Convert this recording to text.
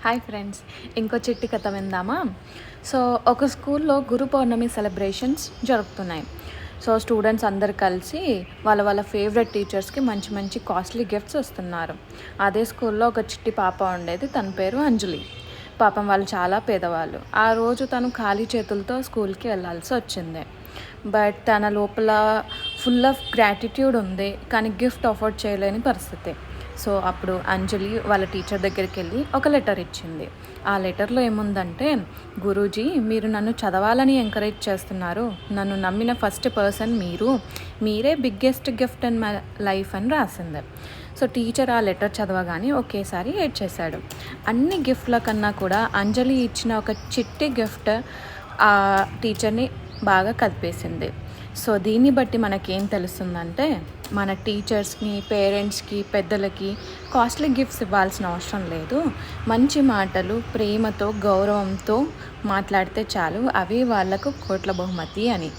Hi friends, ఇంకో చిట్టి కథ విందామా? సో ఒక స్కూల్లో గురు పౌర్ణమి సెలబ్రేషన్స్ జరుగుతున్నాయి. సో స్టూడెంట్స్ అందరు కలిసి వాళ్ళ వాళ్ళ ఫేవరెట్ టీచర్స్కి మంచి మంచి కాస్ట్లీ గిఫ్ట్స్ వస్తున్నారు. అదే స్కూల్లో ఒక చిట్టి పాప ఉండేది, తన పేరు అంజలి. పాపం వాళ్ళు చాలా పేదవాళ్ళు. ఆ రోజు తను ఖాళీ చేతులతో స్కూల్కి వెళ్ళాల్సి వచ్చింది. బట్ తన లోపల ఫుల్ ఆఫ్ గ్రాటిట్యూడ్ ఉంది, కానీ గిఫ్ట్ అఫోర్డ్ చేయలేని పరిస్థితి. సో అప్పుడు అంజలి వాళ్ళ టీచర్ దగ్గరికి వెళ్ళి ఒక లెటర్ ఇచ్చింది. ఆ లెటర్లో ఏముందంటే, గురూజీ మీరు నన్ను చదవాలని ఎంకరేజ్ చేస్తున్నారు, నన్ను నమ్మిన ఫస్ట్ పర్సన్ మీరే biggest gift in my life అని రాసింది. సో టీచర్ ఆ లెటర్ చదవగానే ఒకేసారి ఏడ్చేశాడు. అన్ని గిఫ్ట్ల కన్నా కూడా అంజలి ఇచ్చిన ఒక చిట్టి గిఫ్ట్ ఆ టీచర్ని బాగా కదిపేసింది. సో దీన్ని బట్టి మనకేం తెలుస్తుందంటే, మన టీచర్స్కి, పేరెంట్స్కి, పెద్దలకి కాస్ట్లీ గిఫ్ట్స్ ఇవ్వాల్సిన అవసరం లేదు. మంచి మాటలు, ప్రేమతో, గౌరవంతో మాట్లాడితే చాలు, అవి వాళ్ళకు కోట్ల బహుమతి అని.